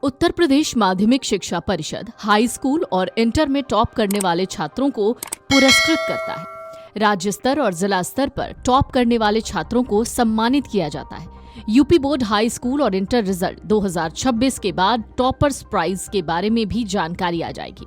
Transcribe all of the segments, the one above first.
उत्तर प्रदेश माध्यमिक शिक्षा परिषद हाई स्कूल और इंटर में टॉप करने वाले छात्रों को पुरस्कृत करता है। राज्य स्तर और जिला स्तर पर टॉप करने वाले छात्रों को सम्मानित किया जाता है। यूपी बोर्ड हाई स्कूल और इंटर रिजल्ट 2026 के बाद टॉपर्स प्राइज के बारे में भी जानकारी आ जाएगी।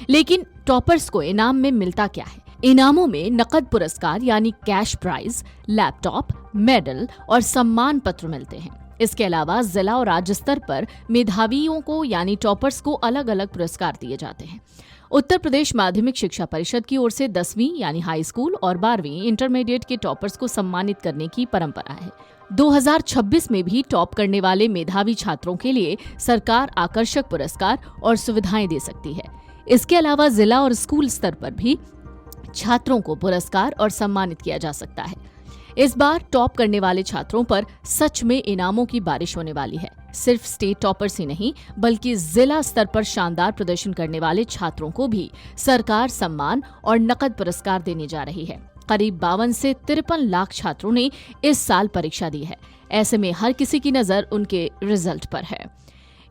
लेकिन टॉपर्स को इनाम में मिलता क्या है? इनामों में नकद पुरस्कार यानी कैश प्राइज, लैपटॉप, मेडल और सम्मान पत्र मिलते हैं। इसके अलावा जिला और राज्य स्तर पर मेधावियों को यानी टॉपर्स को अलग अलग पुरस्कार दिए जाते हैं। उत्तर प्रदेश माध्यमिक शिक्षा परिषद की ओर से 10वीं यानी हाई स्कूल और 12वीं इंटरमीडिएट के टॉपर्स को सम्मानित करने की परंपरा है। 2026 में भी टॉप करने वाले मेधावी छात्रों के लिए सरकार आकर्षक पुरस्कार और सुविधाएं दे सकती है। इसके अलावा जिला और स्कूल स्तर पर भी छात्रों को पुरस्कार और सम्मानित किया जा सकता है। इस बार टॉप करने वाले छात्रों पर सच में इनामों की बारिश होने वाली है। सिर्फ स्टेट टॉपर्स ही नहीं बल्कि जिला स्तर पर शानदार प्रदर्शन करने वाले छात्रों को भी सरकार सम्मान और नकद पुरस्कार देने जा रही है। करीब 52 से 53 लाख छात्रों ने इस साल परीक्षा दी है। ऐसे में हर किसी की नजर उनके रिजल्ट पर है।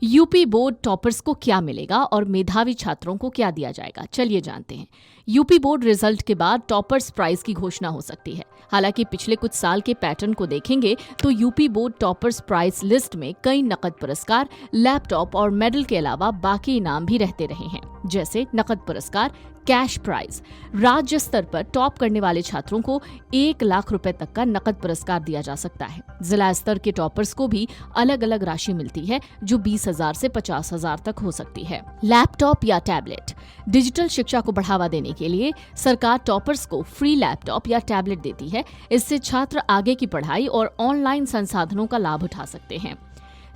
यूपी बोर्ड टॉपर्स को क्या मिलेगा और मेधावी छात्रों को क्या दिया जाएगा, चलिए जानते हैं। यूपी बोर्ड रिजल्ट के बाद टॉपर्स प्राइज की घोषणा हो सकती है। हालांकि पिछले कुछ साल के पैटर्न को देखेंगे तो UP board toppers prize list में कई नकद पुरस्कार, लैपटॉप और मेडल के अलावा बाकी इनाम भी रहते रहे हैं, जैसे नकद पुरस्कार, कैश प्राइज। राज्य स्तर पर टॉप करने वाले छात्रों को 1 लाख रुपए तक का नकद पुरस्कार दिया जा सकता है। जिला स्तर के टॉपर्स को भी अलग अलग राशि मिलती है, जो 20,000 से 50,000 तक हो सकती है। लैपटॉप या टैबलेट। डिजिटल शिक्षा को बढ़ावा देने के लिए सरकार टॉपर्स को फ्री लैपटॉप या टैबलेट देती है। इससे छात्र आगे की पढ़ाई और ऑनलाइन संसाधनों का लाभ उठा सकते हैं।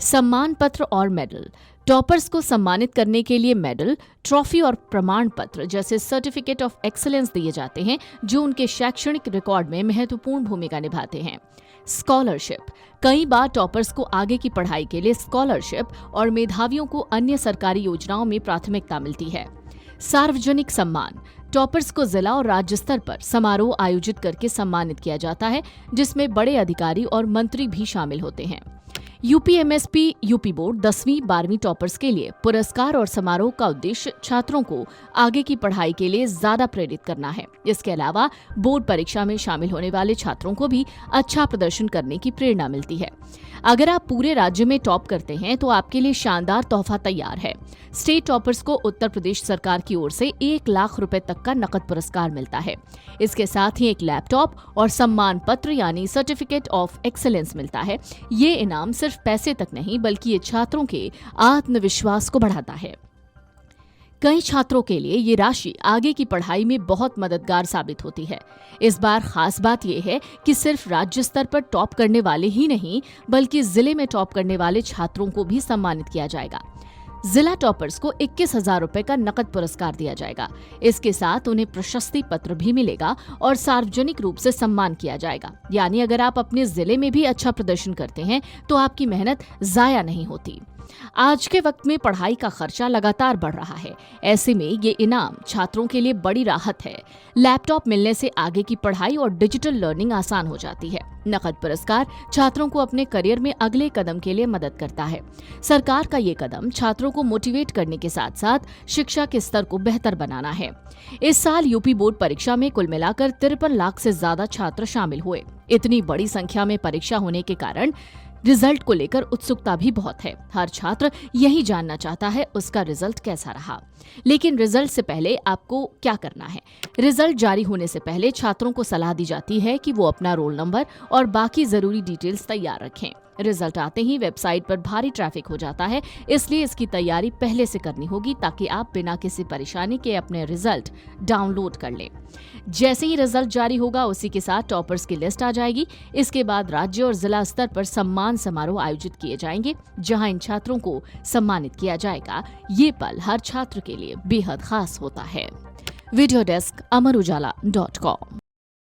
सम्मान पत्र और मेडल। टॉपर्स को सम्मानित करने के लिए मेडल, ट्रॉफी और प्रमाण पत्र जैसे सर्टिफिकेट ऑफ एक्सीलेंस दिए जाते हैं, जो उनके शैक्षणिक रिकॉर्ड में महत्वपूर्ण भूमिका निभाते हैं। स्कॉलरशिप। कई बार टॉपर्स को आगे की पढ़ाई के लिए स्कॉलरशिप और मेधावियों को अन्य सरकारी योजनाओं में प्राथमिकता मिलती है। सार्वजनिक सम्मान। टॉपर्स को जिला और राज्य स्तर पर समारोह आयोजित करके सम्मानित किया जाता है, जिसमें बड़े अधिकारी और मंत्री भी शामिल होते हैं। यूपीएमएसपी यूपी बोर्ड 10वीं 12वीं टॉपर्स के लिए पुरस्कार और समारोह का उद्देश्य छात्रों को आगे की पढ़ाई के लिए ज्यादा प्रेरित करना है। इसके अलावा बोर्ड परीक्षा में शामिल होने वाले छात्रों को भी अच्छा प्रदर्शन करने की प्रेरणा मिलती है। अगर आप पूरे राज्य में टॉप करते हैं तो आपके लिए शानदार तोहफा तैयार है। स्टेट टॉपर्स को उत्तर प्रदेश सरकार की ओर से 1 लाख रुपए तक का नकद पुरस्कार मिलता है। इसके साथ ही एक लैपटॉप और सम्मान पत्र यानी सर्टिफिकेट ऑफ एक्सीलेंस मिलता है। ये इनाम सिर्फ पैसे तक नहीं बल्कि ये छात्रों के आत्मविश्वास को बढ़ाता है। कई छात्रों के लिए ये राशि आगे की पढ़ाई में बहुत मददगार साबित होती है। इस बार खास बात यह है कि सिर्फ राज्य स्तर पर टॉप करने वाले ही नहीं बल्कि जिले में टॉप करने वाले छात्रों को भी सम्मानित किया जाएगा। जिला टॉपर्स को 21,000 रुपए का नकद पुरस्कार दिया जाएगा। इसके साथ उन्हें प्रशस्ति पत्र भी मिलेगा और सार्वजनिक रूप से सम्मान किया जाएगा। यानी अगर आप अपने जिले में भी अच्छा प्रदर्शन करते हैं तो आपकी मेहनत जाया नहीं होती। आज के वक्त में पढ़ाई का खर्चा लगातार बढ़ रहा है। ऐसे में ये इनाम छात्रों के लिए बड़ी राहत है। लैपटॉप मिलने से आगे की पढ़ाई और डिजिटल लर्निंग आसान हो जाती है। नकद पुरस्कार छात्रों को अपने करियर में अगले कदम के लिए मदद करता है। सरकार का ये कदम छात्रों को मोटिवेट करने के साथ साथ शिक्षा के स्तर को बेहतर बनाना है। इस साल यूपी बोर्ड परीक्षा में कुल मिलाकर 53 लाख से ज्यादा छात्र शामिल हुए। इतनी बड़ी संख्या में परीक्षा होने के कारण रिजल्ट को लेकर उत्सुकता भी बहुत है। हर छात्र यही जानना चाहता है उसका रिजल्ट कैसा रहा। लेकिन रिजल्ट से पहले आपको क्या करना है? रिजल्ट जारी होने से पहले छात्रों को सलाह दी जाती है कि वो अपना रोल नंबर और बाकी जरूरी डिटेल्स तैयार रखें। रिजल्ट आते ही वेबसाइट पर भारी ट्रैफिक हो जाता है, इसलिए इसकी तैयारी पहले से करनी होगी ताकि आप बिना किसी परेशानी के अपने रिजल्ट डाउनलोड कर लें। जैसे ही रिजल्ट जारी होगा उसी के साथ टॉपर्स की लिस्ट आ जाएगी। इसके बाद राज्य और जिला स्तर पर सम्मान समारोह आयोजित किए जाएंगे, जहां इन छात्रों को सम्मानित किया जाएगा। ये पल हर छात्र के लिए बेहद खास होता है। Video desk amarujala.com।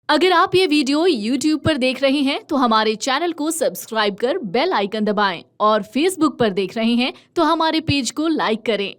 अगर आप ये वीडियो YouTube पर देख रहे हैं तो हमारे चैनल को सब्सक्राइब कर बेल आइकन दबाएं और Facebook पर देख रहे हैं तो हमारे पेज को लाइक करें।